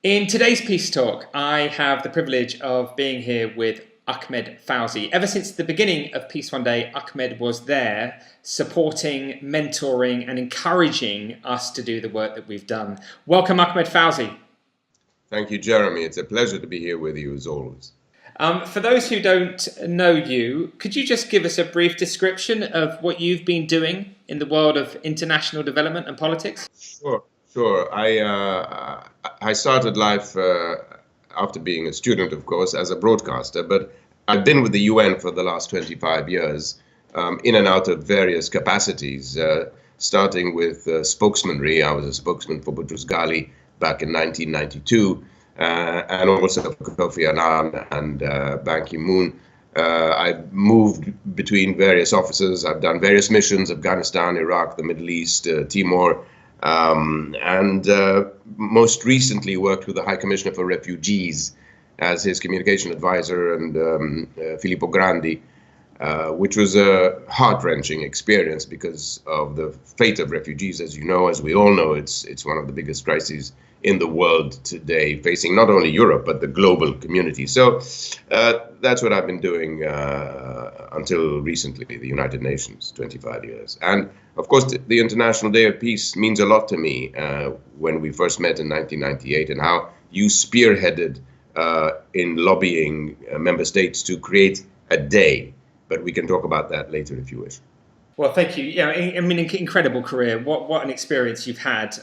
In today's Peace Talk, I have the privilege of being here with Ahmad Fawzi. Ever since the beginning of Peace One Day, Ahmad was there supporting, mentoring, and encouraging us to do the work that we've done. Welcome, Ahmad Fawzi. Thank you, Jeremy. It's a pleasure to be here with you as always. For those who don't know you, could you just give us a brief description of what you've been doing in the world of international development and politics? Sure. I started life after being a student, of course, as a broadcaster, but I've been with the UN for the last 25 years, in and out of various capacities, starting with spokesmanry. I was a spokesman for Gilley back in 1992, and also for Kofi Annan and Ban Ki-moon. I've moved between various offices. I've done various missions: Afghanistan, Iraq, the Middle East, Timor. And most recently worked with the High Commissioner for Refugees as his communication advisor, and Filippo Grandi, which was a heart-wrenching experience because of the fate of refugees. As you know, as we all know, it's one of the biggest crises in the world today, facing not only Europe but the global community. So that's what I've been doing until recently, the United Nations, 25 years. And of course, the International Day of Peace means a lot to me. When we first met in 1998, and how you spearheaded in lobbying member states to create a day. But we can talk about that later if you wish. Well, thank you. Yeah, I mean, incredible career. What an experience you've had.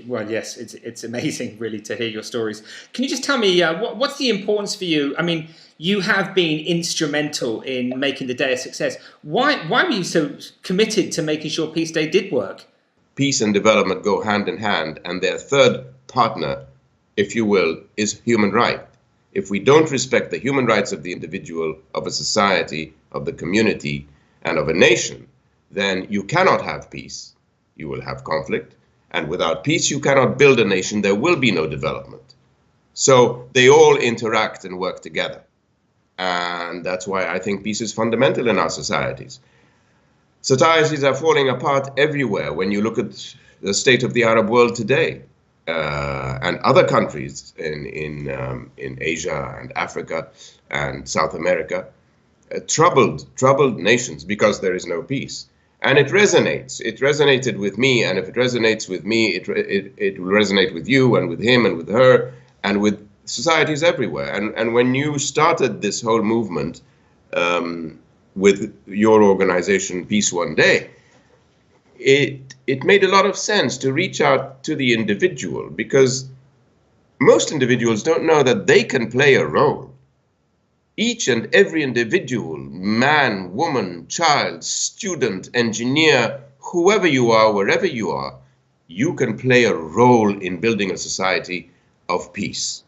Well, yes, it's amazing, really, to hear your stories. Can you just tell me what's the importance for you? I mean, you have been instrumental in making the day a success. Why were you so committed to making sure Peace Day did work? Peace and development go hand in hand, and their third partner, if you will, is human right. If we don't respect the human rights of the individual, of a society, of the community, and of a nation, then you cannot have peace. You will have conflict. And without peace, you cannot build a nation. There will be no development. So they all interact and work together. And that's why I think peace is fundamental in our societies. Societies are falling apart everywhere when you look at the state of the Arab world today, and other countries in Asia and Africa and South America. Troubled nations because there is no peace. And it resonates. It resonated with me, and if it resonates with me, it will resonate with you and with him and with her and with societies everywhere. And when you started this whole movement with your organization, Peace One Day, it made a lot of sense to reach out to the individual, because most individuals don't know that they can play a role. Each and every individual, man, woman, child, student, engineer, whoever you are, wherever you are, you can play a role in building a society of peace.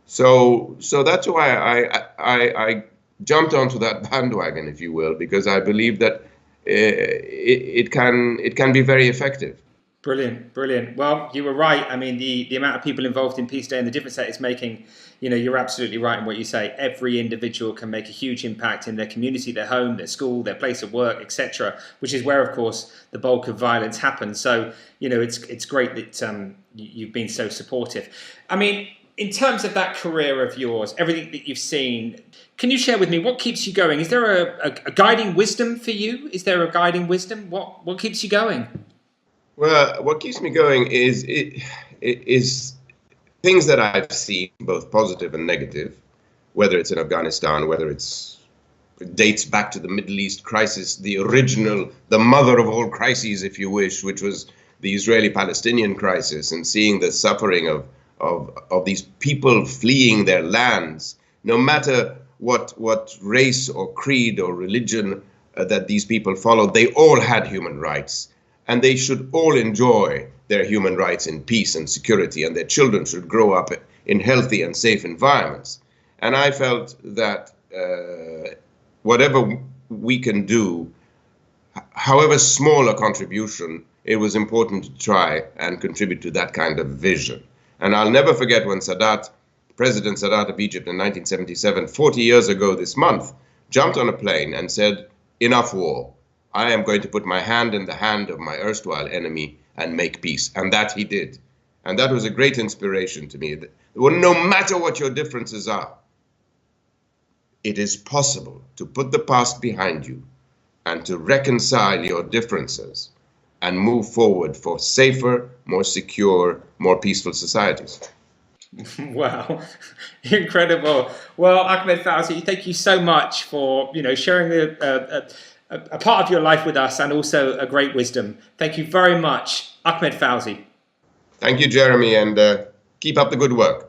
So that's why I jumped onto that bandwagon, if you will, because I believe that it can be very effective. Brilliant. Well, you were right. I mean, the amount of people involved in Peace Day and the difference that it's making, you're absolutely right in what you say. Every individual can make a huge impact in their community, their home, their school, their place of work, etc., which is where, of course, the bulk of violence happens. So, it's great that you've been so supportive. I mean, in terms of that career of yours, everything that you've seen, can you share with me what keeps you going? Is there a guiding wisdom for you? Is there a guiding wisdom? What keeps you going? Well, what keeps me going is things that I've seen, both positive and negative, whether it's in Afghanistan, whether it dates back to the Middle East crisis, the mother of all crises, if you wish, which was the Israeli-Palestinian crisis, and seeing the suffering of these people fleeing their lands, no matter what race or creed or religion that these people followed, they all had human rights. And they should all enjoy their human rights in peace and security, and their children should grow up in healthy and safe environments. And I felt that whatever we can do, however small a contribution, it was important to try and contribute to that kind of vision. And I'll never forget when President Sadat of Egypt in 1977, 40 years ago this month, jumped on a plane and said, "Enough war. I am going to put my hand in the hand of my erstwhile enemy and make peace." And that he did. And that was a great inspiration to me. Well, no matter what your differences are, it is possible to put the past behind you and to reconcile your differences and move forward for safer, more secure, more peaceful societies. Wow, incredible. Well, Ahmad Fawzi, thank you so much for sharing a part of your life with us and also a great wisdom. Thank you very much, Ahmad Fawzi. Thank you, Jeremy, and keep up the good work.